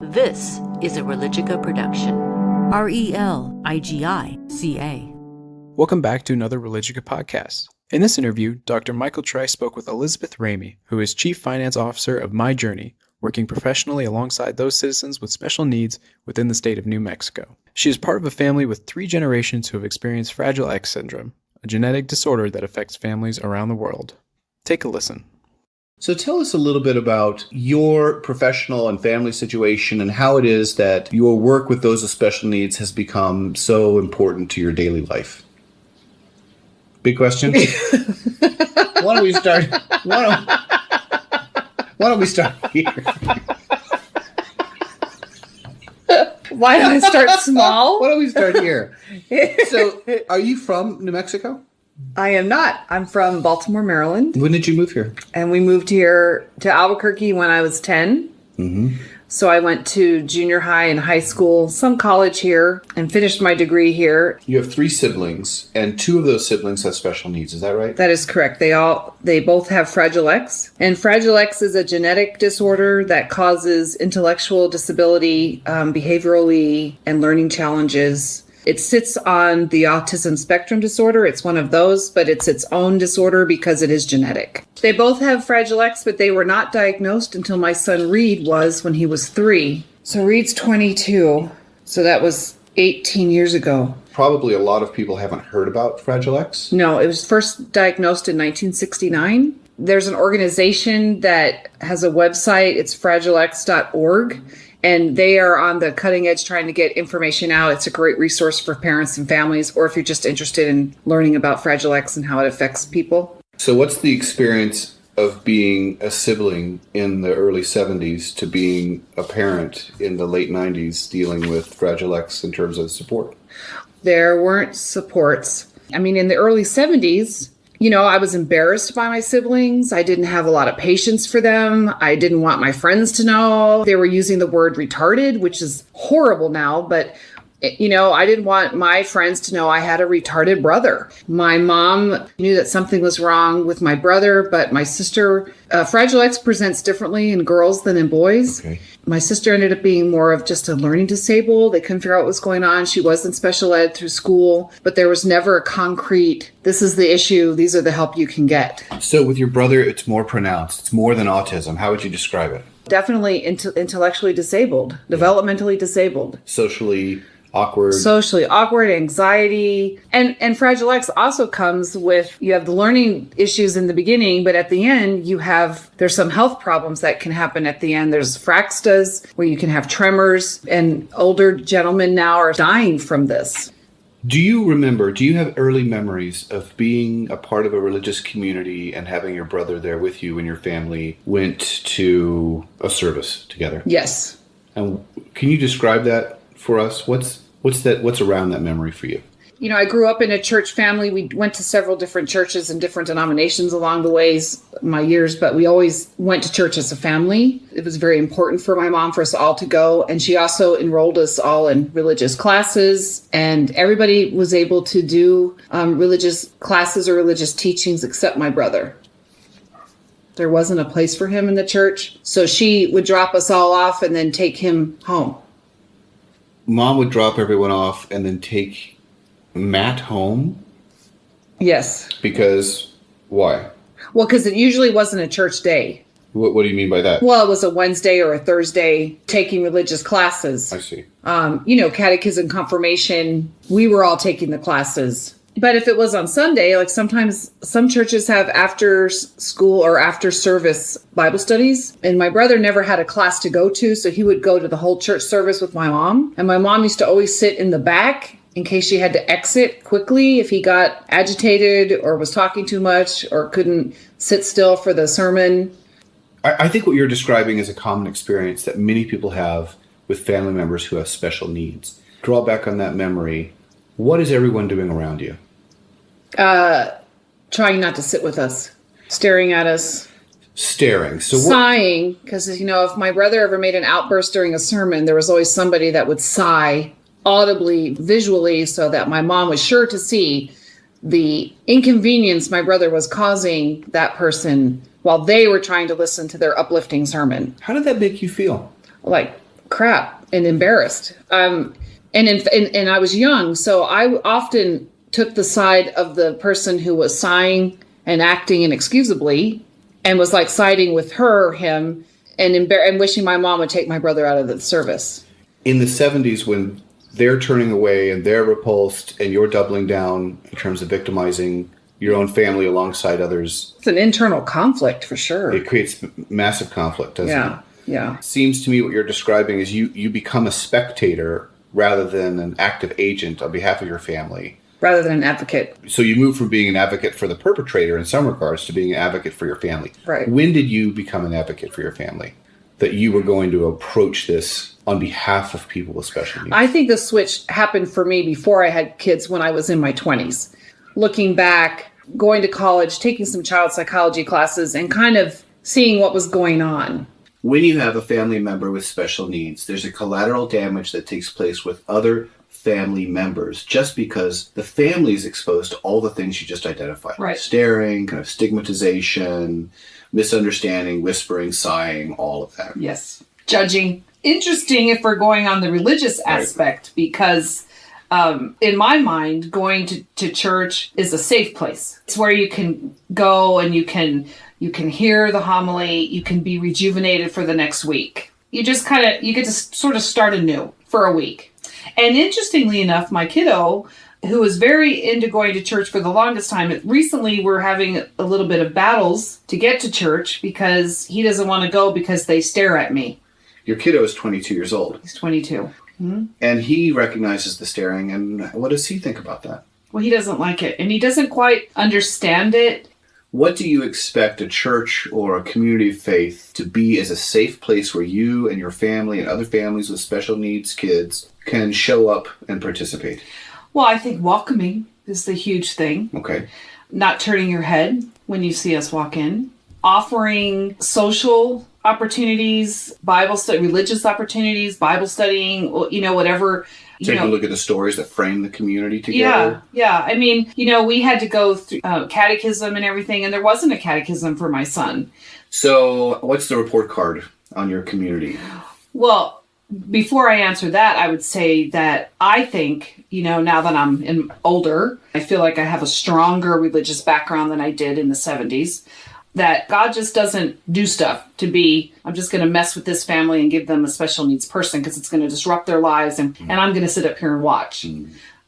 This is a Religica production. Religica. Welcome back to another Religica podcast. In this interview, Dr. Michael Trice spoke with Elizabeth Ramey, who is Chief Finance Officer of My Journey, working professionally alongside those citizens with special needs within the state of New Mexico. She is part of a family with 3 generations who have experienced Fragile X syndrome, a genetic disorder that affects families around the world. Take a listen. So tell us a little bit about your professional and family situation and how it is that your work with those with special needs has become so important to your daily life. Big question. Why don't we start? Why don't we start here? Why don't I start small? Why don't we start here? So, are you from New Mexico? I am not. I'm from Baltimore, Maryland. When did you move here? And we moved here to Albuquerque when I was 10. Mm-hmm. So I went to junior high and high school, some college here, and finished my degree here. You have 3 siblings, and 2 of those siblings have special needs. Is that right? That is correct. They both have Fragile X. And Fragile X is a genetic disorder that causes intellectual disability, behaviorally, and learning challenges. It sits on the autism spectrum disorder. It's one of those, but it's its own disorder because it is genetic. They both have Fragile X, but they were not diagnosed until my son Reed was when he was 3. So Reed's 22. So that was 18 years ago. Probably a lot of people haven't heard about Fragile X. No, it was first diagnosed in 1969. There's an organization that has a website. It's fragilex.org. And they are on the cutting edge trying to get information out. It's a great resource for parents and families, or if you're just interested in learning about Fragile X and how it affects people. So what's the experience of being a sibling in the early 70s to being a parent in the late 90s dealing with Fragile X in terms of support? There weren't supports. I mean, in the early 70s, I was embarrassed by my siblings. I didn't have a lot of patience for them. I didn't want my friends to know. They were using the word retarded, which is horrible now, but I didn't want my friends to know I had a retarded brother. My mom knew that something was wrong with my brother, but my sister, Fragile X presents differently in girls than in boys. Okay. My sister ended up being more of just a learning disabled. They couldn't figure out what was going on. She was in special ed through school, but there was never a concrete, this is the issue, these are the help you can get. So with your brother, it's more pronounced. It's more than autism. How would you describe it? Definitely intellectually disabled, developmentally disabled. Socially awkward, anxiety. And Fragile X also comes with, you have the learning issues in the beginning, but at the end, there's some health problems that can happen at the end. There's fractas, where you can have tremors, and older gentlemen now are dying from this. Do you have early memories of being a part of a religious community and having your brother there with you when your family went to a service together? Yes. And can you describe that for us? What's around that memory for you? I grew up in a church family. We went to several different churches and different denominations along the ways, my years, but we always went to church as a family. It was very important for my mom for us all to go. And she also enrolled us all in religious classes, and everybody was able to do religious classes or religious teachings except my brother. There wasn't a place for him in the church. So she would drop us all off and then take him home. Mom would drop everyone off and then take Matt home? Yes. Because why? Well, because it usually wasn't a church day. What do you mean by that? Well, it was a Wednesday or a Thursday taking religious classes. I see. Catechism, confirmation. We were all taking the classes. But if it was on Sunday, like sometimes some churches have after school or after service Bible studies. And my brother never had a class to go to, so he would go to the whole church service with my mom. And my mom used to always sit in the back in case she had to exit quickly if he got agitated or was talking too much or couldn't sit still for the sermon. I think what you're describing is a common experience that many people have with family members who have special needs. Draw back on that memory. What is everyone doing around you? Trying not to sit with us, staring at us. Staring. So sighing, because, if my brother ever made an outburst during a sermon, there was always somebody that would sigh audibly, visually, so that my mom was sure to see the inconvenience my brother was causing that person while they were trying to listen to their uplifting sermon. How did that make you feel? Like crap and embarrassed. And I was young, so I often took the side of the person who was sighing and acting inexcusably, and was like siding with her, him, and wishing my mom would take my brother out of the service. In the 70s, when they're turning away and they're repulsed, and you're doubling down in terms of victimizing your own family alongside others, it's an internal conflict for sure. It creates massive conflict, doesn't it? Yeah. Seems to me what you're describing is you become a spectator rather than an active agent on behalf of your family. Rather than an advocate. So you move from being an advocate for the perpetrator in some regards to being an advocate for your family. Right. When did you become an advocate for your family? That you were going to approach this on behalf of people with special needs? I think the switch happened for me before I had kids, when I was in my 20s. Looking back, going to college, taking some child psychology classes, and kind of seeing what was going on. When you have a family member with special needs, there's a collateral damage that takes place with other family members just because the family is exposed to all the things you just identified. Right. Staring, kind of stigmatization, misunderstanding, whispering, sighing, all of that. Yes. Judging. Interesting if we're going on the religious aspect, because in my mind, going to church is a safe place. It's where you can go and you can hear the homily, you can be rejuvenated for the next week. You just you get to sort of start anew for a week. And interestingly enough, my kiddo, who was very into going to church for the longest time, recently we're having a little bit of battles to get to church because he doesn't want to go because they stare at me. Your kiddo is 22 years old. He's 22. Mm-hmm. And he recognizes the staring, and what does he think about that? Well, he doesn't like it, and he doesn't quite understand it. What do you expect a church or a community of faith to be as a safe place where you and your family and other families with special needs kids can show up and participate? Well, I think welcoming is the huge thing. Okay. Not turning your head when you see us walk in. Offering social opportunities, Bible study, religious opportunities, Bible studying, whatever. Take a look at the stories that frame the community together. Yeah. I mean, we had to go through catechism and everything, and there wasn't a catechism for my son. So what's the report card on your community? Well, before I answer that, I would say that I think, now that I'm older, I feel like I have a stronger religious background than I did in the 70s. That God just doesn't do stuff to be, I'm just going to mess with this family and give them a special needs person because it's going to disrupt their lives and I'm going to sit up here and watch.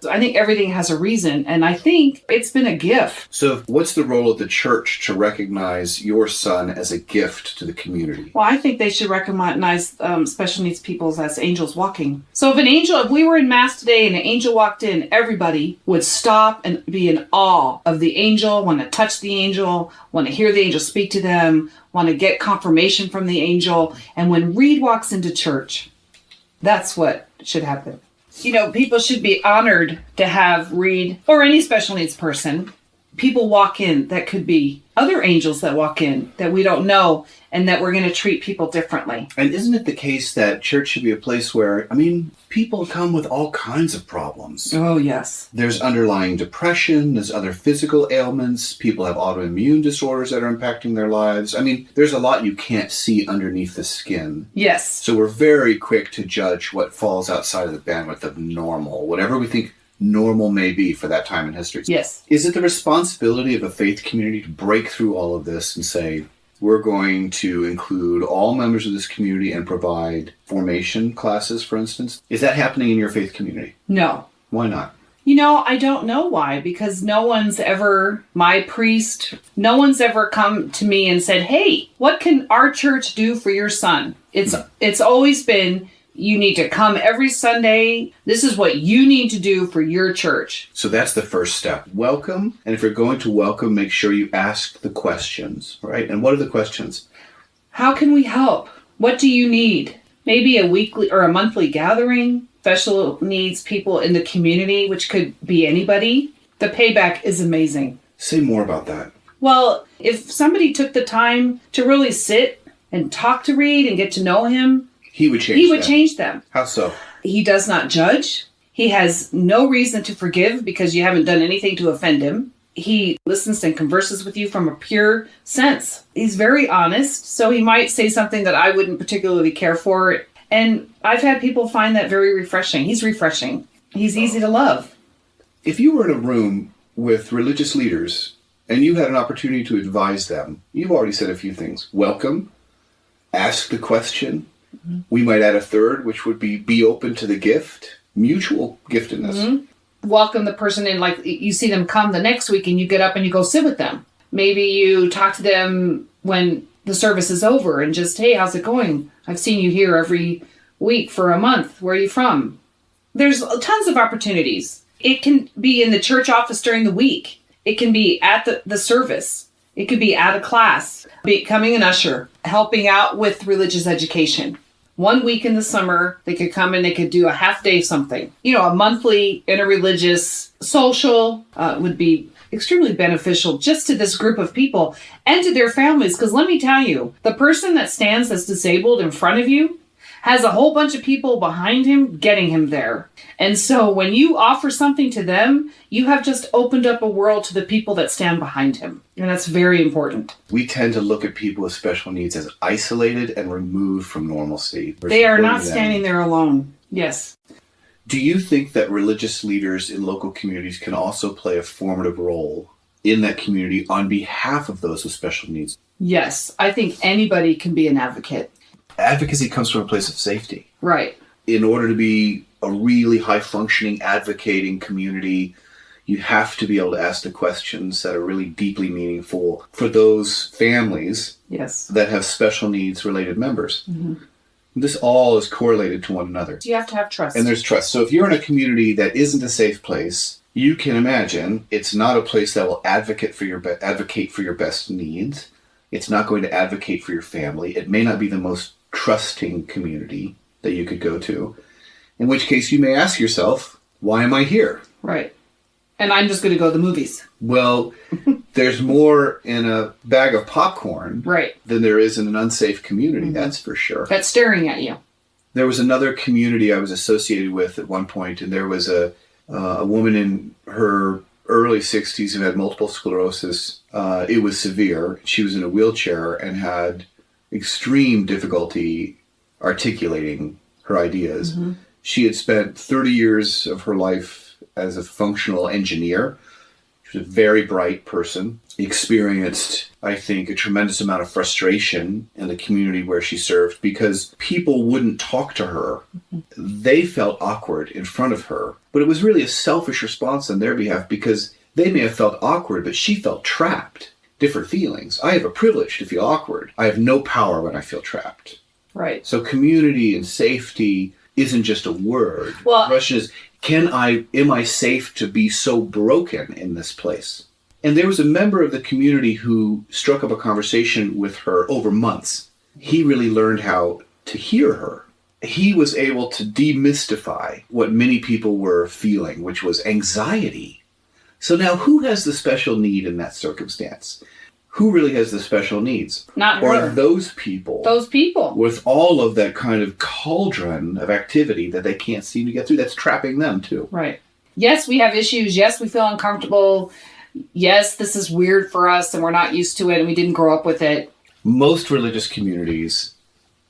So I think everything has a reason, and I think it's been a gift. So what's the role of the church to recognize your son as a gift to the community? Well, I think they should recognize special needs people as angels walking. So if we were in Mass today and an angel walked in, everybody would stop and be in awe of the angel, want to touch the angel, want to hear the angel speak to them, want to get confirmation from the angel. And when Reed walks into church, that's what should happen. People should be honored to have Reed or any special needs person. People walk in that could be other angels that walk in that we don't know, and that we're going to treat people differently. And isn't it the case that church should be a place where, people come with all kinds of problems? Oh, yes. There's underlying depression, there's other physical ailments, people have autoimmune disorders that are impacting their lives. There's a lot you can't see underneath the skin. Yes. So we're very quick to judge what falls outside of the bandwidth of normal, whatever we think normal may be for that time in history. Yes. Is it the responsibility of a faith community to break through all of this and say, we're going to include all members of this community and provide formation classes, for instance? Is that happening in your faith community? No. Why not? I don't know why, because my priest, no one's ever come to me and said, hey, what can our church do for your son? It's always been, you need to come every Sunday. This is what you need to do for your church. So that's the first step. Welcome. And if you're going to welcome, make sure you ask the questions, right? And what are the questions? How can we help? What do you need? Maybe a weekly or a monthly gathering, special needs people in the community, which could be anybody. The payback is amazing. Say more about that. Well, if somebody took the time to really sit and talk to Reed and get to know him, He would change them. How so? He does not judge. He has no reason to forgive because you haven't done anything to offend him. He listens and converses with you from a pure sense. He's very honest, so he might say something that I wouldn't particularly care for. And I've had people find that very refreshing. He's refreshing. He's easy to love. If you were in a room with religious leaders and you had an opportunity to advise them, you've already said a few things. Welcome, ask the question. Mm-hmm. We might add a third, which would be open to the gift, mutual giftedness. Mm-hmm. Welcome the person in, like you see them come the next week and you get up and you go sit with them. Maybe you talk to them when the service is over and just, hey, how's it going? I've seen you here every week for a month. Where are you from? There's tons of opportunities. It can be in the church office during the week. It can be at the service. It could be at a class, becoming an usher, helping out with religious education. 1 week in the summer, they could come and they could do a half day something. A monthly interreligious social would be extremely beneficial just to this group of people and to their families. Because let me tell you, the person that stands that's disabled in front of you has a whole bunch of people behind him getting him there. And so when you offer something to them, you have just opened up a world to the people that stand behind him. And that's very important. We tend to look at people with special needs as isolated and removed from normalcy. They are not standing there alone. Yes. Do you think that religious leaders in local communities can also play a formative role in that community on behalf of those with special needs? Yes. I think anybody can be an advocate. Advocacy comes from a place of safety. Right. In order to be a really high-functioning, advocating community, you have to be able to ask the questions that are really deeply meaningful for those families that have special needs related members. Mm-hmm. This all is correlated to one another. You have to have trust. And there's trust. So if you're in a community that isn't a safe place, you can imagine it's not a place that will advocate for your best needs. It's not going to advocate for your family. It may not be the most trusting community that you could go to, in which case you may ask yourself, why am I here? Right. And I'm just going to go to the movies. Well, there's more in a bag of popcorn than there is in an unsafe community, that's for sure. That's staring at you. There was another community I was associated with at one point, and there was a woman in her early 60s who had multiple sclerosis. It was severe. She was in a wheelchair and had extreme difficulty articulating her ideas. Mm-hmm. She had spent 30 years of her life as a functional engineer. She was a very bright person, experienced, I think, a tremendous amount of frustration in the community where she served because people wouldn't talk to her. Mm-hmm. They felt awkward in front of her, but it was really a selfish response on their behalf because they may have felt awkward, but she felt trapped. Different feelings. I have a privilege to feel awkward. I have no power when I feel trapped. Right. So community and safety isn't just a word. Well, the question is, am I safe to be so broken in this place? And there was a member of the community who struck up a conversation with her over months. He really learned how to hear her. He was able to demystify what many people were feeling, which was anxiety. So now who has the special need in that circumstance? Who really has the special needs? Not her. Or those people. Those people. With all of that kind of cauldron of activity that they can't seem to get through, that's trapping them too. Right. Yes, we have issues. Yes, we feel uncomfortable. Yes, this is weird for us and we're not used to it and we didn't grow up with it. Most religious communities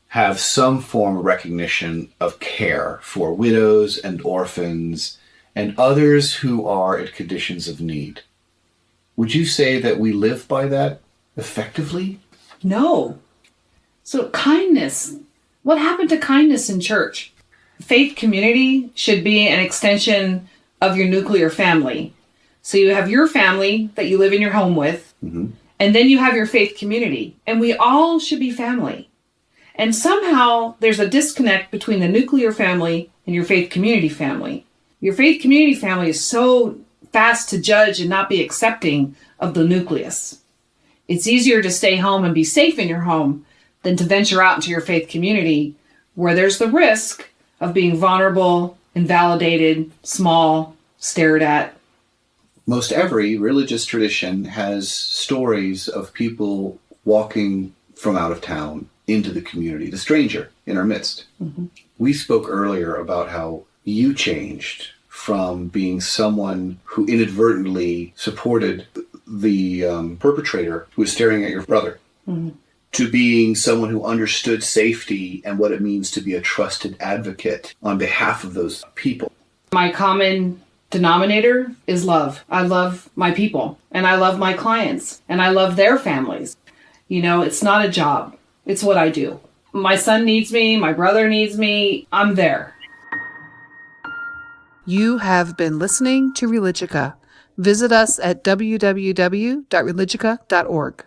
have some form of recognition of care for widows and orphans and others who are in conditions of need. Would you say that we live by that effectively? No. So kindness. What happened to kindness in church? Faith community should be an extension of your nuclear family. So you have your family that you live in your home with, and then you have your faith community. And we all should be family. And somehow there's a disconnect between the nuclear family and your faith community family. Your faith community family is so fast to judge and not be accepting of the nucleus. It's easier to stay home and be safe in your home than to venture out into your faith community where there's the risk of being vulnerable, invalidated, small, stared at. Most every religious tradition has stories of people walking from out of town into the community, the stranger in our midst. Mm-hmm. We spoke earlier about how you changed from being someone who inadvertently supported the perpetrator who was staring at your brother to being someone who understood safety and what it means to be a trusted advocate on behalf of those people. My common denominator is love. I love my people, and I love my clients, and I love their families. You know, it's not a job. It's what I do. My son needs me. My brother needs me. I'm there. You have been listening to Religica. Visit us at www.religica.org.